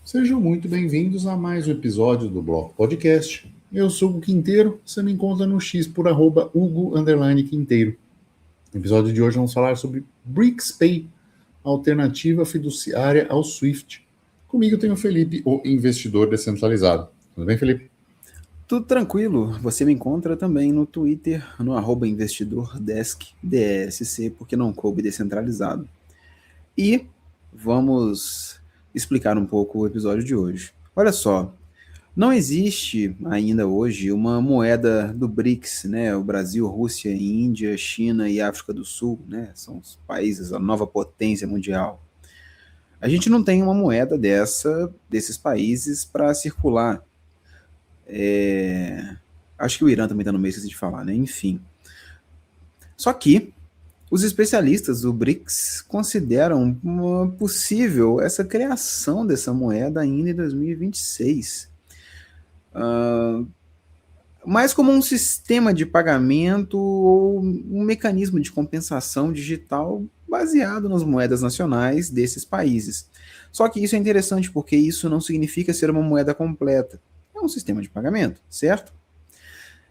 Sejam muito bem-vindos a mais um episódio do Bloco Podcast. Eu sou o Quinteiro, você me encontra no X por @Hugo_Quinteiro. No episódio de hoje vamos falar sobre BRICS-Pay, alternativa fiduciária ao SWIFT. Comigo tem o Felipe, o investidor descentralizado. Tudo bem, Felipe? Tudo tranquilo, você me encontra também no Twitter, no @investidordesk, DSC, porque não coube descentralizado. E vamos explicar um pouco o episódio de hoje. Olha só, não existe ainda hoje uma moeda do BRICS, né? O Brasil, Rússia, Índia, China e África do Sul, né? São os países, a nova potência mundial. A gente não tem uma moeda desses países para circular. Acho que o Irã também está no meio, esqueci de falar, né? Enfim. Só que os especialistas do BRICS consideram possível essa criação dessa moeda ainda em 2026. Mais como um sistema de pagamento ou um mecanismo de compensação digital baseado nas moedas nacionais desses países. Só que isso é interessante porque isso não significa ser uma moeda completa. É um sistema de pagamento, certo?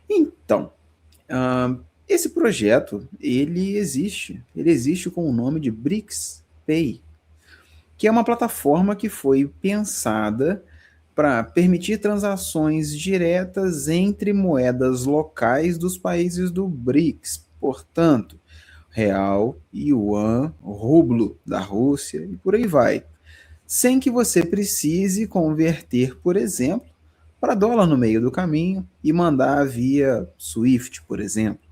Então, esse projeto, ele existe com o nome de BRICS Pay, que é uma plataforma que foi pensada para permitir transações diretas entre moedas locais dos países do BRICS, portanto, real, yuan, rublo da Rússia e por aí vai, sem que você precise converter, por exemplo, para dólar no meio do caminho e mandar via SWIFT, por exemplo.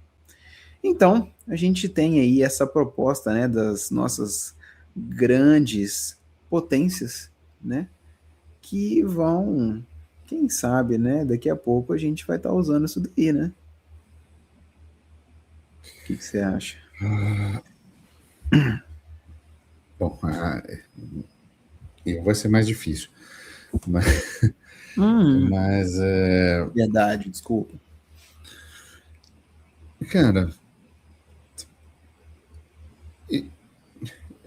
Então, a gente tem aí essa proposta, né, das nossas grandes potências, né, que vão, quem sabe, né, daqui a pouco a gente vai estar usando isso daí, né? O que você acha? Bom, vai ser mais difícil. Mas Verdade, desculpa. Cara,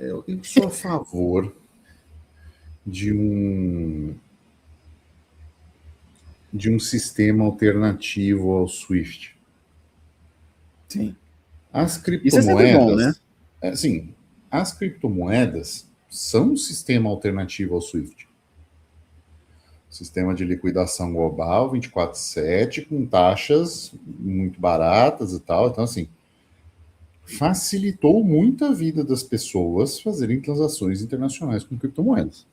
eu sou a favor de um sistema alternativo ao SWIFT. Sim. As Isso é sempre bom, né? criptomoedas, sim, as criptomoedas são um sistema alternativo ao SWIFT. Sistema de liquidação global 24/7, com taxas muito baratas e tal. Então, assim, facilitou muito a vida das pessoas fazerem transações internacionais com criptomoedas.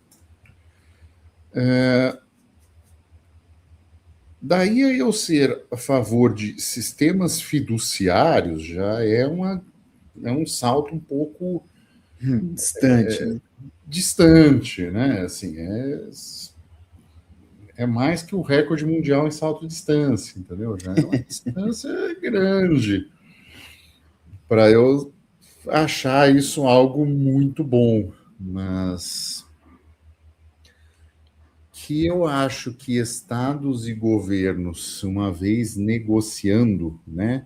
Daí a eu ser a favor de sistemas fiduciários já é um salto um pouco Distante, né? distante, né? Assim, é mais que o recorde mundial em salto de distância, entendeu? Já é uma distância grande para eu achar isso algo muito bom, mas que eu acho que estados e governos, uma vez negociando, né,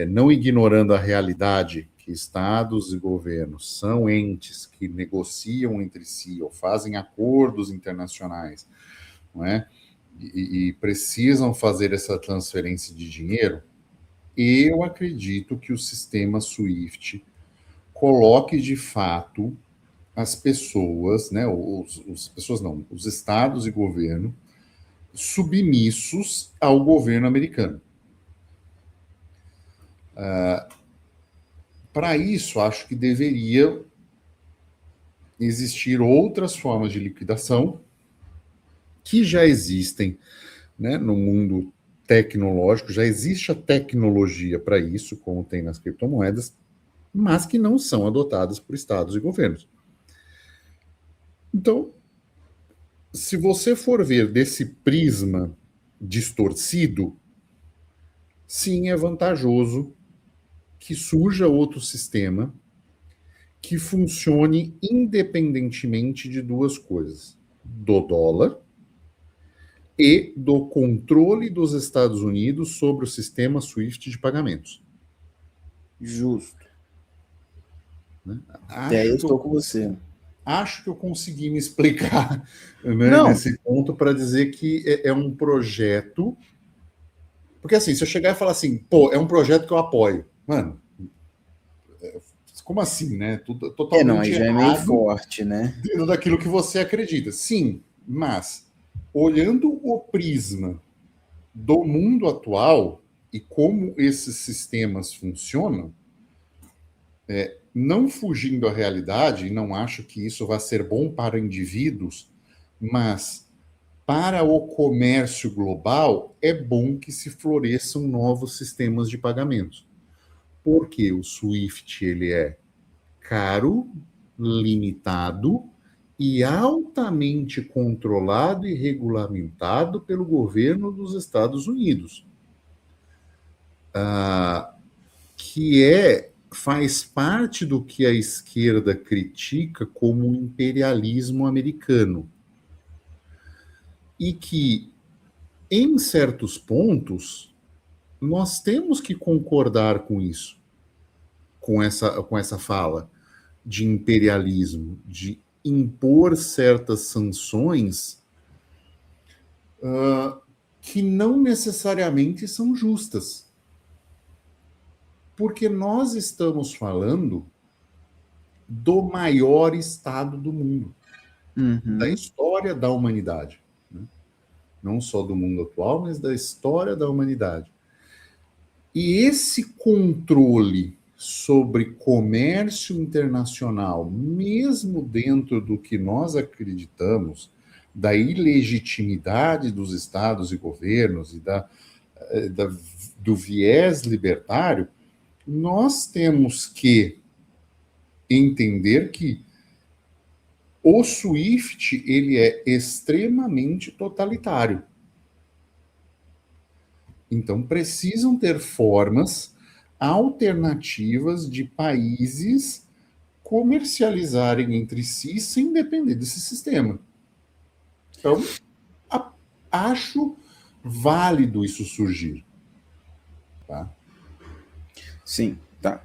não ignorando a realidade que estados e governos são entes que negociam entre si ou fazem acordos internacionais, não é? E precisam fazer essa transferência de dinheiro, eu acredito que o sistema SWIFT coloque de fato as pessoas, né, os estados e governo submissos ao governo americano. Para isso, acho que deveria existir outras formas de liquidação que já existem, né, no mundo tecnológico, já existe a tecnologia para isso, como tem nas criptomoedas, mas que não são adotadas por estados e governos. Então, se você for ver desse prisma distorcido, sim, é vantajoso que surja outro sistema que funcione independentemente de duas coisas: do dólar e do controle dos Estados Unidos sobre o sistema SWIFT de pagamentos. Justo. Né? Eu estou com você. acho que eu consegui me explicar, né, Não, nesse ponto para dizer que é um projeto. Porque assim, se eu chegar e falar assim, pô, é um projeto que eu apoio, mano, como assim, né? Tudo não, aí totalmente já é meio errado forte, né? dentro daquilo que você acredita. Sim, mas olhando o prisma do mundo atual e como esses sistemas funcionam, não fugindo à realidade, e não acho que isso vai ser bom para indivíduos, mas para o comércio global, é bom que se floresçam novos sistemas de pagamentos. Porque o SWIFT ele é caro, limitado e altamente controlado e regulamentado pelo governo dos Estados Unidos, que faz parte do que a esquerda critica como o imperialismo americano e que, em certos pontos, nós temos que concordar com isso, com essa fala de imperialismo, de impor certas sanções que não necessariamente são justas. Porque nós estamos falando do maior Estado do mundo, da Uhum. história da humanidade. Né? Não só do mundo atual, mas da história da humanidade. E esse controle sobre comércio internacional, mesmo dentro do que nós acreditamos, da ilegitimidade dos estados e governos e do viés libertário, nós temos que entender que o SWIFT ele é extremamente totalitário. Então, precisam ter formas alternativas de países comercializarem entre si sem depender desse sistema. Então, acho válido isso surgir. Tá? Sim, tá.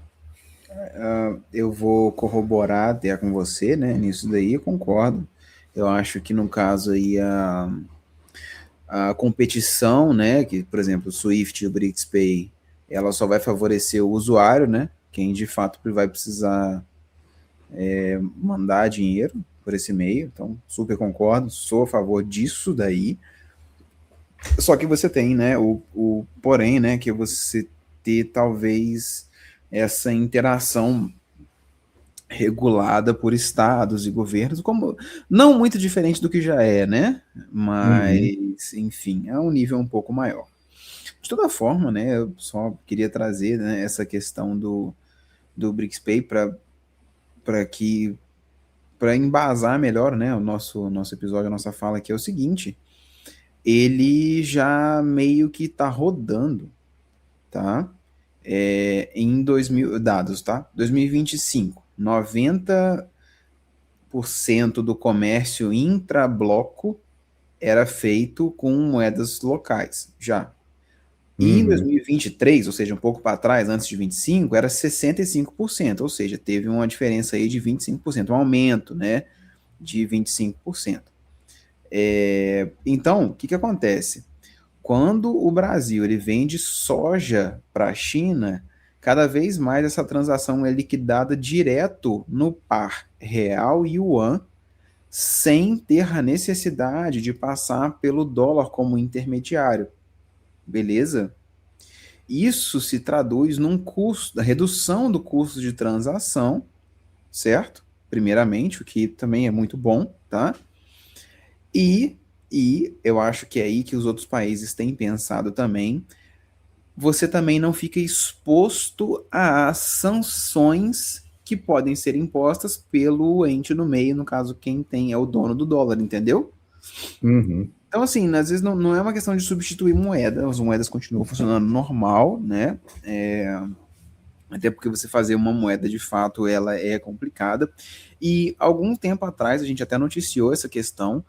Eu vou corroborar até com você, né? Nisso daí eu concordo. Eu acho que no caso aí a competição, né? Que, por exemplo, o Swift e o BRICS-Pay, ela só vai favorecer o usuário, né? Quem de fato vai precisar mandar dinheiro por esse meio. Então, super concordo, sou a favor disso daí. Só que você tem, né? O porém, né? Que você ter talvez essa interação regulada por estados e governos, como não muito diferente do que já é, né? Uhum. Mas, enfim, é um nível um pouco maior. De toda forma, né? Eu só queria trazer, né, essa questão do BRICS-Pay para que para embasar melhor, né, o nosso episódio, a nossa fala aqui é o seguinte: ele já meio que está rodando, tá? Em 2000, dados, tá? 2025, 90% do comércio intrabloco era feito com moedas locais, já. E em Uhum. 2023, ou seja, um pouco para trás, antes de 25, era 65%, ou seja, teve uma diferença aí de 25%, um aumento, né, de 25%. Então, o que que acontece? Quando o Brasil ele vende soja para a China, cada vez mais essa transação é liquidada direto no par real e yuan, sem ter a necessidade de passar pelo dólar como intermediário. Beleza? Isso se traduz num custo, da redução do custo de transação, certo? Primeiramente, o que também é muito bom, tá? E, e eu acho que é aí que os outros países têm pensado também. Você também não fica exposto às sanções que podem ser impostas pelo ente no meio, no caso, quem tem é o dono do dólar, entendeu? Uhum. Então, assim, às vezes não é uma questão de substituir moeda, as moedas continuam funcionando normal, né? Até porque você fazer uma moeda de fato ela é complicada. E algum tempo atrás a gente até noticiou essa questão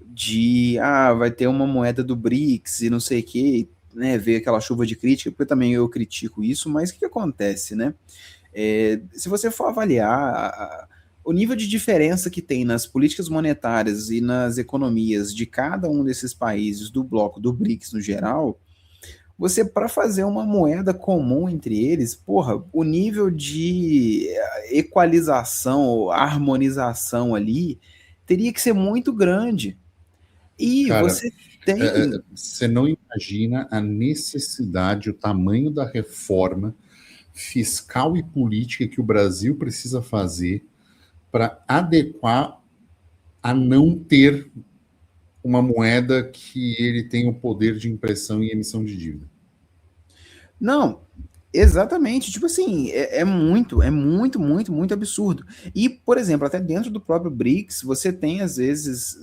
de vai ter uma moeda do BRICS e não sei o que, né? Ver aquela chuva de crítica, porque também eu critico isso, mas o que acontece, né? Se você for avaliar o nível de diferença que tem nas políticas monetárias e nas economias de cada um desses países do bloco do BRICS no geral, você, para fazer uma moeda comum entre eles, porra, o nível de equalização ou harmonização ali teria que ser muito grande. E Cara, você tem. você não imagina a necessidade, o tamanho da reforma fiscal e política que o Brasil precisa fazer para adequar a não ter uma moeda que ele tenha o poder de impressão e emissão de dívida. Não, exatamente. Tipo assim, muito absurdo. E, por exemplo, até dentro do próprio BRICS, você tem, às vezes,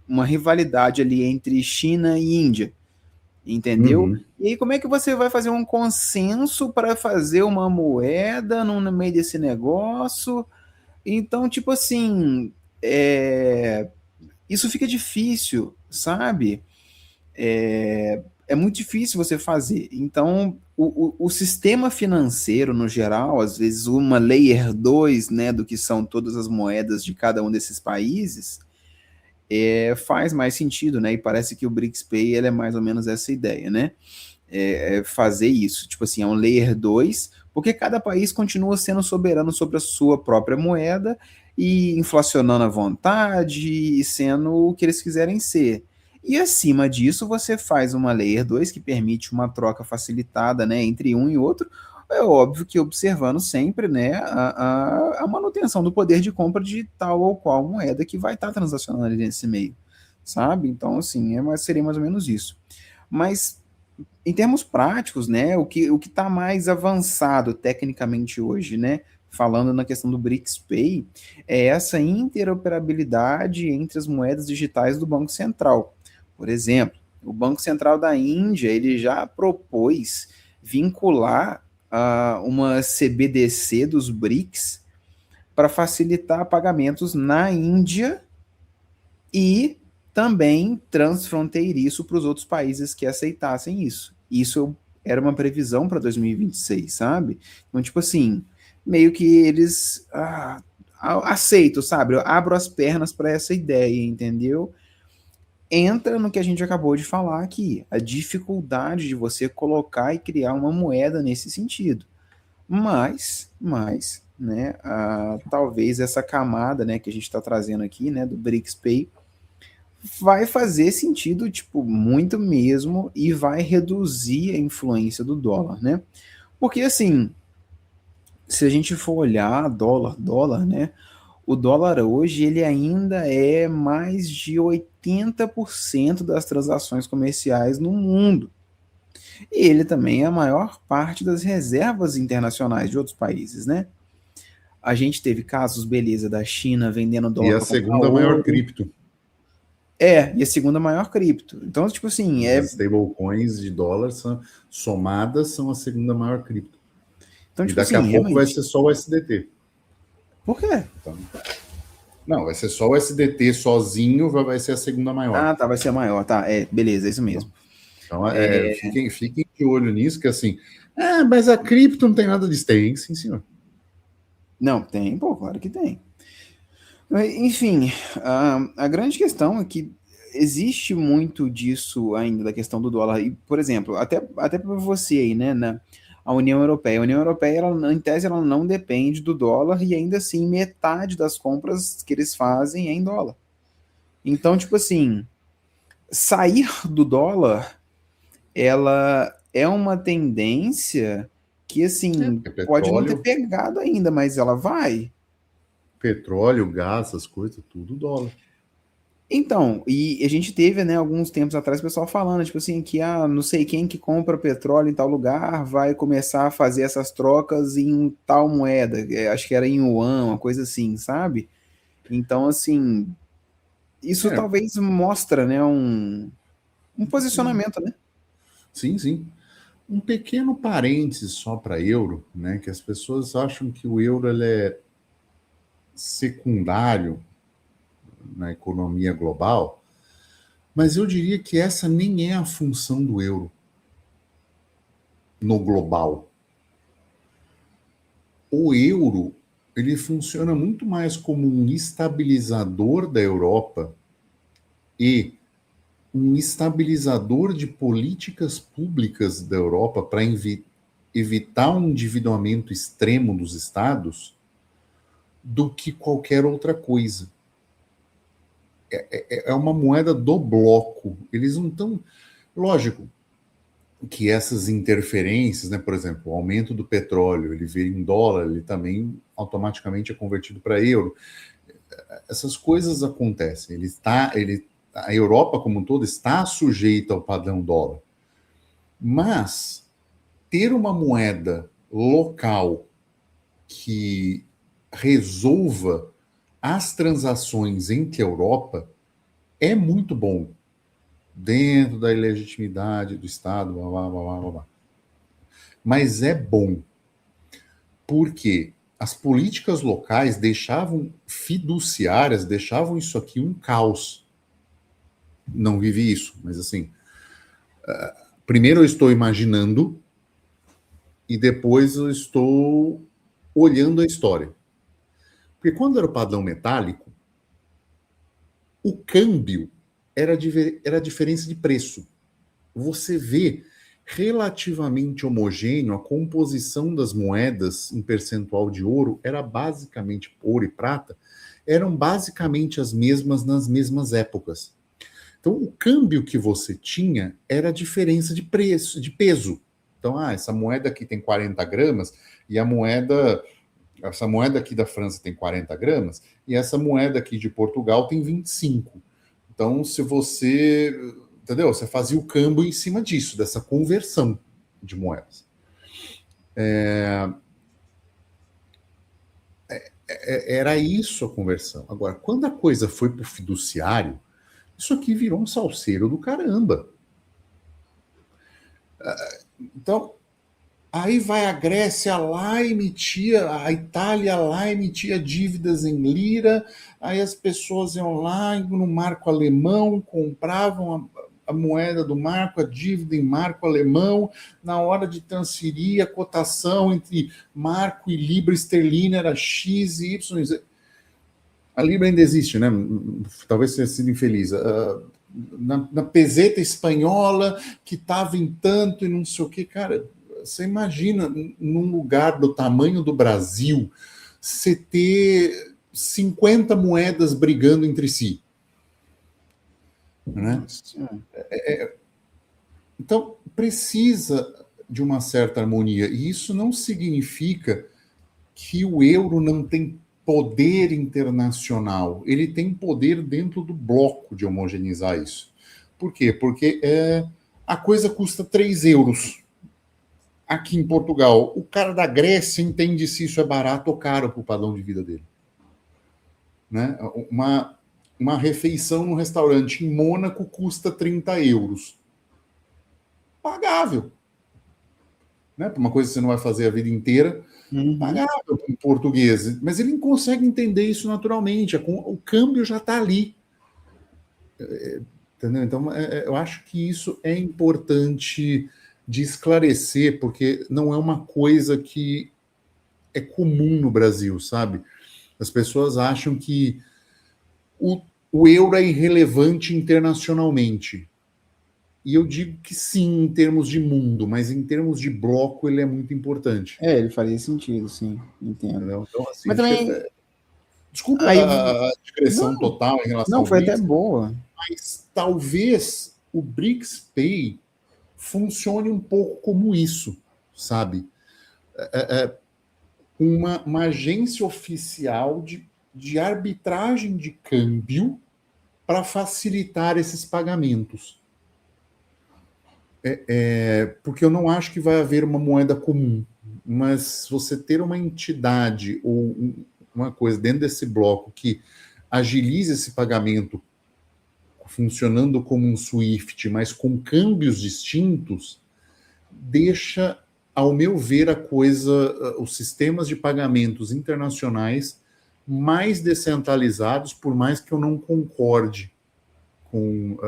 uma rivalidade ali entre China e Índia, entendeu? Uhum. E aí, como é que você vai fazer um consenso para fazer uma moeda no meio desse negócio? Então, tipo assim, isso fica difícil, sabe? É muito difícil você fazer. Então, o sistema financeiro, no geral, às vezes uma layer 2, né, do que são todas as moedas de cada um desses países, faz mais sentido, né? E parece que o BRICS Pay ele é mais ou menos essa ideia, né? Fazer isso. Tipo assim, é um layer 2, porque cada país continua sendo soberano sobre a sua própria moeda e inflacionando à vontade e sendo o que eles quiserem ser. E acima disso, você faz uma layer 2 que permite uma troca facilitada, né, entre um e outro. É óbvio que observando sempre, né, a manutenção do poder de compra de tal ou qual moeda que vai estar transacionando ali nesse meio, sabe? Então, assim, seria mais ou menos isso. Mas em termos práticos, né, o que está mais avançado tecnicamente hoje, né, falando na questão do BRICS Pay, é essa interoperabilidade entre as moedas digitais do Banco Central. Por exemplo, o Banco Central da Índia, ele já propôs vincular uma CBDC dos BRICS para facilitar pagamentos na Índia e também transfronteiriço para os outros países que aceitassem isso. Isso era uma previsão para 2026, sabe? Então, tipo assim, meio que eles aceitam, sabe? Eu abro as pernas para essa ideia, entendeu? Entra no que a gente acabou de falar aqui, a dificuldade de você colocar e criar uma moeda nesse sentido. Mas, né, talvez essa camada, né, que a gente está trazendo aqui, né, do BRICS Pay, vai fazer sentido, tipo, muito mesmo, e vai reduzir a influência do dólar, né? Porque, assim, se a gente for olhar dólar, né? O dólar hoje, ele ainda é mais de 80% das transações comerciais no mundo. E ele também é a maior parte das reservas internacionais de outros países, né? A gente teve casos, beleza, da China vendendo E dólar a para comprar segunda maior ouro. cripto. E a segunda maior cripto. Então, tipo assim, As stablecoins de dólar somadas são a segunda maior cripto. então, E tipo daqui a assim, pouco vai realmente. ser só o SDT. Por quê? Então, não, vai ser só o SDT sozinho, vai ser a segunda maior. Ah, tá, vai ser a maior, tá. Beleza, é isso mesmo. Então, fiquem de olho nisso, que assim, mas a cripto não tem nada de tem, sim, senhor. Não, tem, pô, claro que tem. Enfim, a grande questão é que existe muito disso ainda, da questão do dólar. E, por exemplo, até para você aí, né, a União Europeia. A União Europeia, ela, em tese, ela não depende do dólar e ainda assim metade das compras que eles fazem é em dólar. Então, tipo assim, sair do dólar, ela é uma tendência que, assim, Porque pode não ter pegado ainda, mas ela vai. petróleo, gás, essas coisas, tudo dólar. Então, e a gente teve, né, alguns tempos atrás, o pessoal falando, tipo assim, que não sei quem que compra petróleo em tal lugar vai começar a fazer essas trocas em tal moeda. Acho que era em yuan, uma coisa assim, sabe? Então, assim, isso É, talvez mostra, né, um posicionamento, né? sim, sim. Um pequeno parênteses só para euro, né? Que as pessoas acham que o euro ele é secundário na economia global, mas eu diria que essa nem é a função do euro no global. O euro ele funciona muito mais como um estabilizador da Europa e um estabilizador de políticas públicas da Europa para evitar um endividamento extremo dos estados do que qualquer outra coisa. É uma moeda do bloco. Eles não estão. Lógico que essas interferências, né, por exemplo, o aumento do petróleo, ele veio em dólar, ele também automaticamente é convertido para euro. Essas coisas acontecem. A Europa como um todo está sujeita ao padrão dólar. Mas ter uma moeda local que resolva as transações entre a Europa é muito bom, dentro da legitimidade do Estado, blá, blá, blá, blá, blá. Mas é bom, porque as políticas locais deixavam fiduciárias, deixavam isso aqui um caos. Não vivi isso, mas assim, primeiro eu estou imaginando e depois eu estou olhando a história. Porque quando era o padrão metálico, o câmbio era a diferença de preço. Você vê relativamente homogêneo, a composição das moedas em percentual de ouro era basicamente, ouro e prata, eram basicamente as mesmas nas mesmas épocas. Então, o câmbio que você tinha era a diferença de preço, de peso. Então, essa moeda aqui tem 40 gramas e essa moeda aqui da França tem 40 gramas e essa moeda aqui de Portugal tem 25. Então, se você, entendeu? Você fazia o câmbio em cima disso, dessa conversão de moedas. Era isso a conversão. Agora, quando a coisa foi para o fiduciário, isso aqui virou um salseiro do caramba. Então, aí vai a Grécia lá emitia, a Itália lá emitia dívidas em lira, aí as pessoas iam lá no marco alemão, compravam a moeda do marco, a dívida em marco alemão, na hora de transferir a cotação entre marco e libra esterlina era X e Y, Z. A libra ainda existe, né? Talvez tenha sido infeliz. Na peseta espanhola, que estava em tanto e não sei o que, cara. Você imagina, num lugar do tamanho do Brasil, você ter 50 moedas brigando entre si. Né? Então, precisa de uma certa harmonia. E isso não significa que o euro não tem poder internacional. Ele tem poder dentro do bloco de homogeneizar isso. Por quê? Porque a coisa custa 3 euros. Aqui em Portugal, o cara da Grécia entende se isso é barato ou caro para o padrão de vida dele. Né? Uma refeição no restaurante em Mônaco custa 30 euros. Pagável. Né? Para uma coisa que você não vai fazer a vida inteira, pagável para um português. Mas ele não consegue entender isso naturalmente. O câmbio já está ali. Entendeu? Então, eu acho que isso é importante de esclarecer, porque não é uma coisa que é comum no Brasil, sabe? As pessoas acham que o euro é irrelevante internacionalmente. E eu digo que sim, em termos de mundo, mas em termos de bloco ele é muito importante. Ele faria sentido, sim, entendo. Entendeu? Então, assim, mas também... Desculpa Aí, a digressão total em relação ao foi BRICS, até boa. mas talvez o BRICS Pay funcione um pouco como isso, sabe? Uma agência oficial de arbitragem de câmbio para facilitar esses pagamentos. Porque eu não acho que vai haver uma moeda comum, mas você ter uma entidade ou uma coisa dentro desse bloco que agilize esse pagamento funcionando como um SWIFT, mas com câmbios distintos, deixa, ao meu ver, os sistemas de pagamentos internacionais mais descentralizados, por mais que eu não concorde com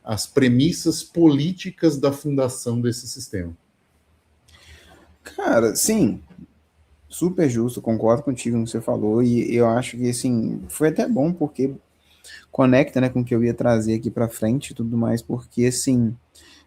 as premissas políticas da fundação desse sistema. Cara, sim. Super justo, concordo contigo no que você falou, e eu acho que, assim, foi até bom, porque conecta, né, com o que eu ia trazer aqui para frente e tudo mais, porque, assim,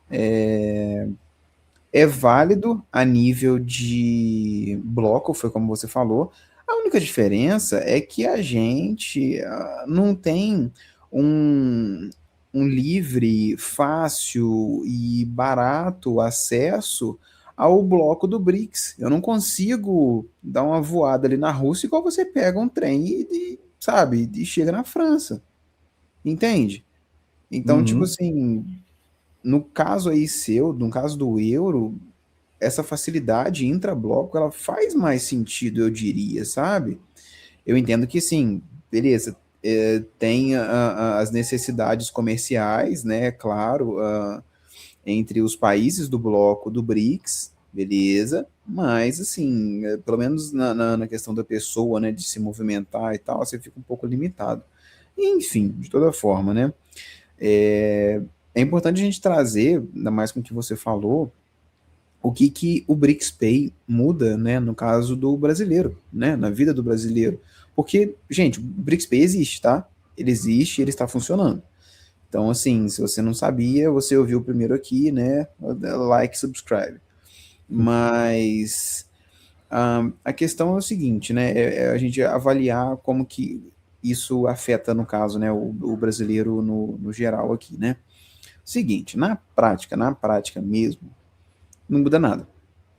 é válido a nível de bloco, foi como você falou. A única diferença é que a gente não tem um, um livre, fácil e barato acesso ao bloco do BRICS. Eu não consigo dar uma voada ali na Rússia igual você pega um trem sabe, e chega na França. Entende? Então, tipo Uhum. assim, no caso aí seu, no caso do euro, essa facilidade intra-bloco, ela faz mais sentido, eu diria, sabe? Eu entendo que sim, beleza, tem as necessidades comerciais, né, claro, entre os países do bloco do BRICS, beleza, mas assim, pelo menos na questão da pessoa, né, de se movimentar e tal, você fica um pouco limitado. Enfim, de toda forma, né, é, é importante a gente trazer, ainda mais com o que você falou, o que, que o BRICS Pay muda, né, no caso do brasileiro, né, na vida do brasileiro. Porque, gente, o BRICS Pay existe, tá? Ele existe e ele está funcionando. Então, assim, se você não sabia, você ouviu primeiro aqui, né, like, subscribe. Mas a questão é o seguinte, né, é a gente avaliar como que isso afeta, no caso, né, o brasileiro no geral aqui, né. Seguinte, na prática mesmo, não muda nada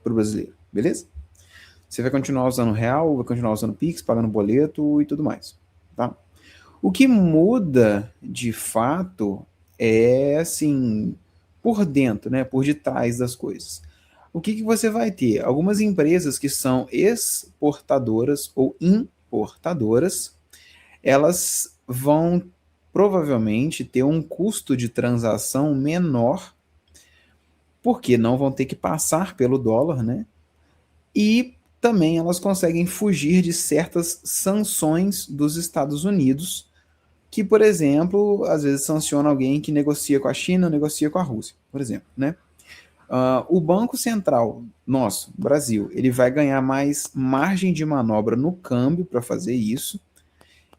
para o brasileiro, beleza? Você vai continuar usando real, vai continuar usando Pix, pagando boleto e tudo mais, tá? O que muda, de fato, é, assim, por dentro, né? Por detrás das coisas. O que, que você vai ter? Algumas empresas que são exportadoras ou importadoras, elas vão provavelmente ter um custo de transação menor, porque não vão ter que passar pelo dólar, né? E também elas conseguem fugir de certas sanções dos Estados Unidos, que, por exemplo, às vezes sanciona alguém que negocia com a China, negocia com a Rússia, por exemplo, né? O Banco Central nosso, Brasil, ele vai ganhar mais margem de manobra no câmbio para fazer isso.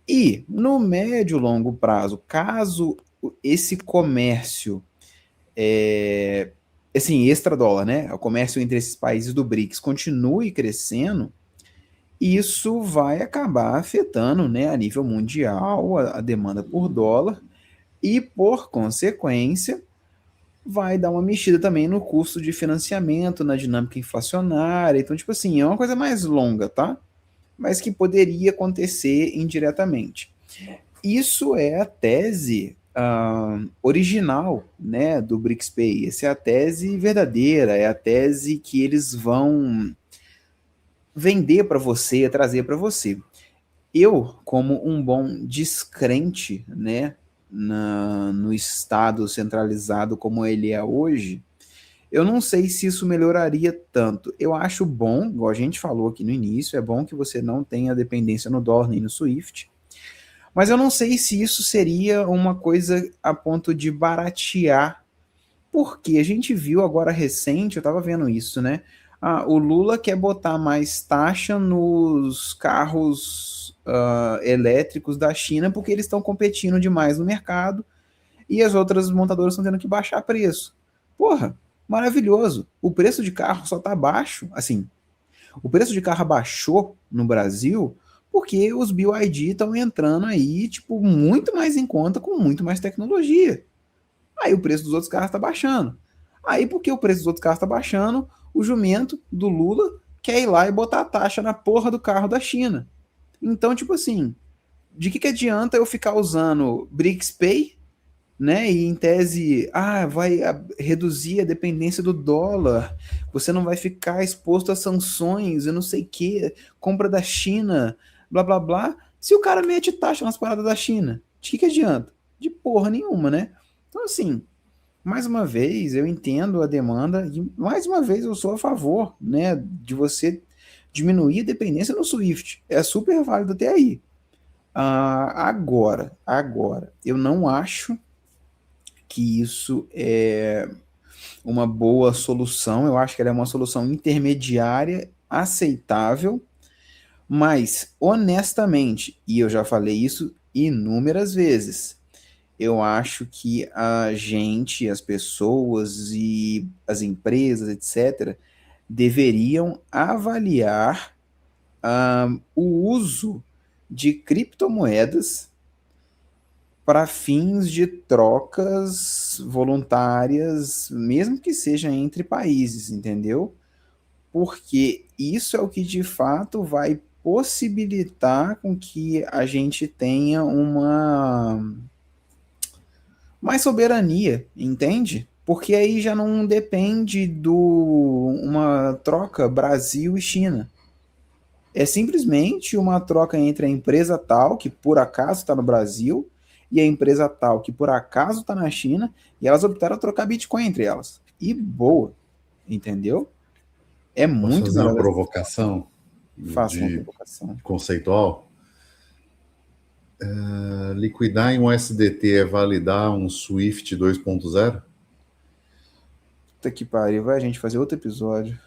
E no médio e longo prazo, caso esse comércio, assim, extra dólar, né? O comércio entre esses países do BRICS continue crescendo, isso vai acabar afetando, né, a nível mundial a demanda por dólar e, por consequência, vai dar uma mexida também no custo de financiamento, na dinâmica inflacionária. Então, tipo assim, é uma coisa mais longa, tá? Mas que poderia acontecer indiretamente. Isso é a tese original, né, do BRICS Pay. Essa é a tese verdadeira, é a tese que eles vão vender para você, trazer para você. Eu, como um bom descrente, né, no Estado centralizado como ele é hoje, eu não sei se isso melhoraria tanto. Eu acho bom, igual a gente falou aqui no início, é bom que você não tenha dependência no dólar nem no Swift, mas eu não sei se isso seria uma coisa a ponto de baratear, porque a gente viu agora recente, eu estava vendo isso, né? O Lula quer botar mais taxa nos carros elétricos da China porque eles estão competindo demais no mercado e as outras montadoras estão tendo que baixar preço. Porra, maravilhoso. O preço de carro só tá baixo, assim, o preço de carro baixou no Brasil porque os BYD estão entrando aí, tipo, muito mais em conta com muito mais tecnologia. Aí o preço dos outros carros está baixando. Aí, porque o preço dos outros carros está baixando, o jumento do Lula quer ir lá e botar a taxa na porra do carro da China. Então, tipo assim, de que adianta eu ficar usando BRICS Pay, né? E em tese, vai reduzir a dependência do dólar, você não vai ficar exposto a sanções, eu não sei o que, compra da China, blá blá blá. Se o cara mete taxa nas paradas da China, de que adianta? De porra nenhuma, né? Então, assim, mais uma vez, eu entendo a demanda e mais uma vez eu sou a favor, né, de você diminuir a dependência no Swift. É super válido até aí. Agora, eu não acho que isso é uma boa solução. Eu acho que ela é uma solução intermediária aceitável, Mas, honestamente, e eu já falei isso inúmeras vezes, eu acho que a gente, as pessoas e as empresas, etc., deveriam avaliar o uso de criptomoedas para fins de trocas voluntárias, mesmo que seja entre países, entendeu? Porque isso é o que de fato vai possibilitar com que a gente tenha uma mais soberania, entende? Porque aí já não depende do uma troca Brasil e China. É simplesmente uma troca entre a empresa tal, que por acaso está no Brasil, e a empresa tal, que por acaso está na China, e elas optaram a trocar Bitcoin entre elas. E boa, entendeu? É Posso muito fazer uma melhor dessa forma. provocação Faça uma de provocação. conceitual? Liquidar em USDT é validar um Swift 2.0? Puta que pariu, vai a gente fazer outro episódio.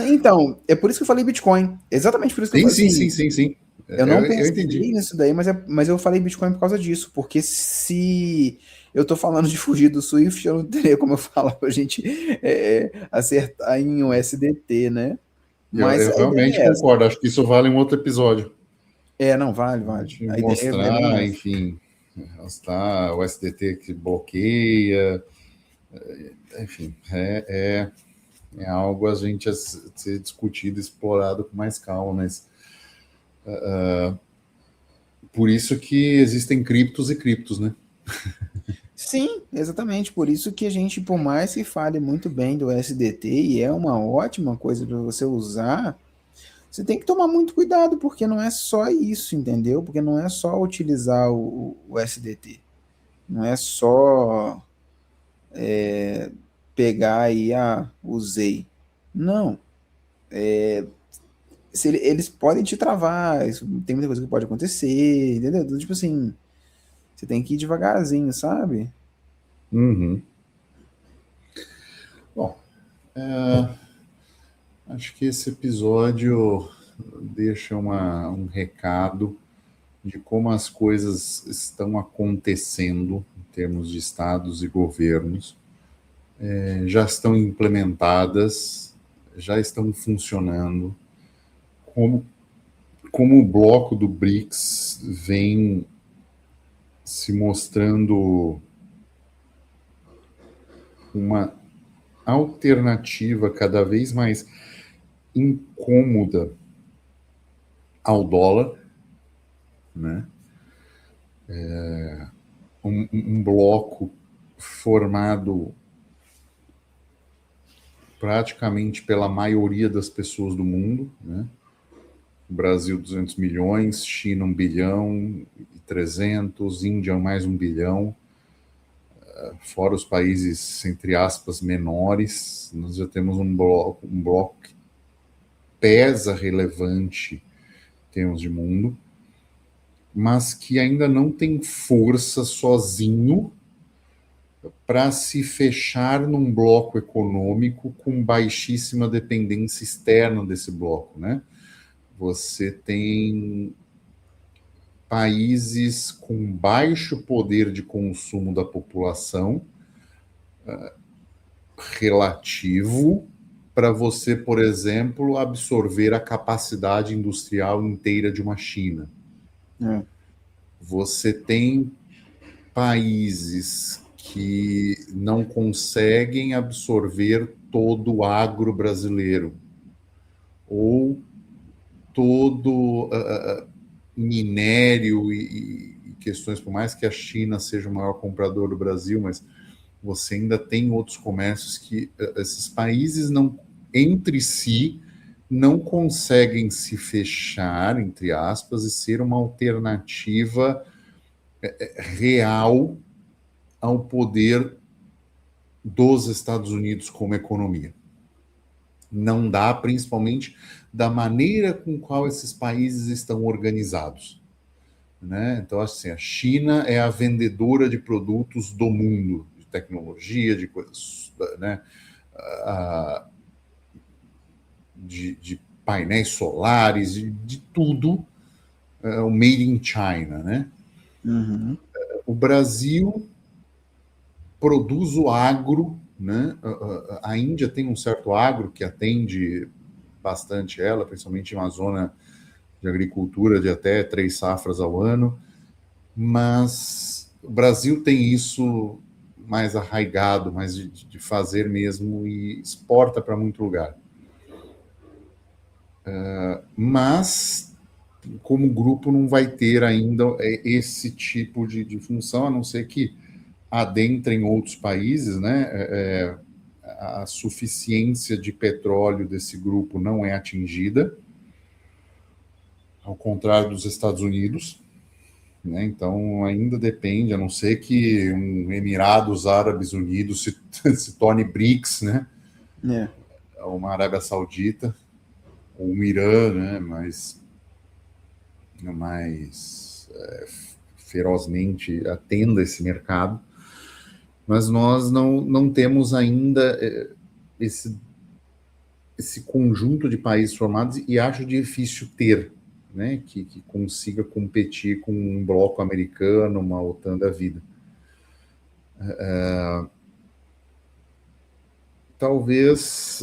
Então, é por isso que eu falei Bitcoin. Exatamente por isso que eu Sim, falei sim, sim, assim. sim, sim. Eu não Eu entendi. pensei nisso daí, mas eu falei Bitcoin por causa disso. Porque se eu tô falando de fugir do Swift, eu não teria como eu falar pra gente acertar em USDT, né? Mas Eu a ideia realmente é essa. concordo. Acho que isso vale um outro episódio. Não, vale, A vale. gente A ideia é mostrar, bem essa. enfim, mostrar o SDT que bloqueia, enfim, é algo a gente a ser discutido, explorado com mais calma, mas por isso que existem criptos e criptos, né? Sim, exatamente. Por isso que a gente, por mais que fale muito bem do SDT, e é uma ótima coisa para você usar, você tem que tomar muito cuidado, porque não é só isso, entendeu? Porque não é só utilizar o SDT. Não é só pegar e, usei. Não. Eles podem te travar, tem muita coisa que pode acontecer, entendeu? Então, tipo assim, você tem que ir devagarzinho, sabe? Uhum. Bom, acho que esse episódio deixa um recado de como as coisas estão acontecendo em termos de estados e governos. Já estão implementadas, já estão funcionando, como, como o bloco do BRICS vem se mostrando uma alternativa cada vez mais incômoda ao dólar, né? Um bloco formado praticamente pela maioria das pessoas do mundo, né? Brasil 200 milhões, China 1 bilhão e 300, Índia mais 1 bilhão, fora os países, entre aspas, menores, nós já temos um bloco que pesa relevante em termos de mundo, mas que ainda não tem força sozinho para se fechar num bloco econômico com baixíssima dependência externa desse bloco, né? Você tem países com baixo poder de consumo da população relativo para você, por exemplo, absorver a capacidade industrial inteira de uma China. É. Você tem países que não conseguem absorver todo o agro brasileiro ou todo minério e questões, por mais que a China seja o maior comprador do Brasil, mas você ainda tem outros comércios que esses países não entre si não conseguem se fechar, entre aspas, e ser uma alternativa real ao poder dos Estados Unidos como economia. Não dá, principalmente da maneira com qual esses países estão organizados. Né? Então, assim, a China é a vendedora de produtos do mundo, de tecnologia, de coisas, né? de painéis solares, de tudo, o Made in China, né? Uhum. O Brasil produz o agro, né? A Índia tem um certo agro que atende bastante ela, principalmente em uma zona de agricultura de até 3 safras ao ano, mas o Brasil tem isso mais arraigado, mais de fazer mesmo e exporta para muito lugar. Mas, como grupo, não vai ter ainda esse tipo de função, a não ser que adentrem outros países, né? A suficiência de petróleo desse grupo não é atingida, ao contrário dos Estados Unidos, né? Então ainda depende, a não ser que um Emirados Árabes Unidos se torne BRICS, né? Uma Arábia Saudita, ou um Irã, né? Mais ferozmente atenda esse mercado, mas nós não temos ainda esse conjunto de países formados e acho difícil ter, né, que consiga competir com um bloco americano, uma OTAN da vida. Talvez,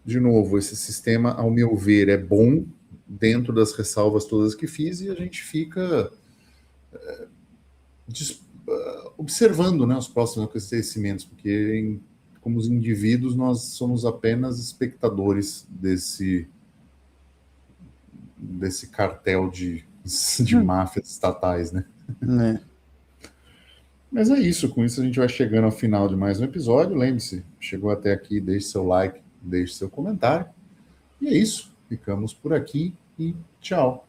de novo, esse sistema, ao meu ver, é bom dentro das ressalvas todas que fiz e a gente fica observando, né, os próximos acontecimentos, porque como os indivíduos nós somos apenas espectadores desse cartel de máfias estatais, né? Mas é isso, com isso a gente vai chegando ao final de mais um episódio. Lembre-se, chegou até aqui, deixe seu like, deixe seu comentário. E é isso, ficamos por aqui e tchau.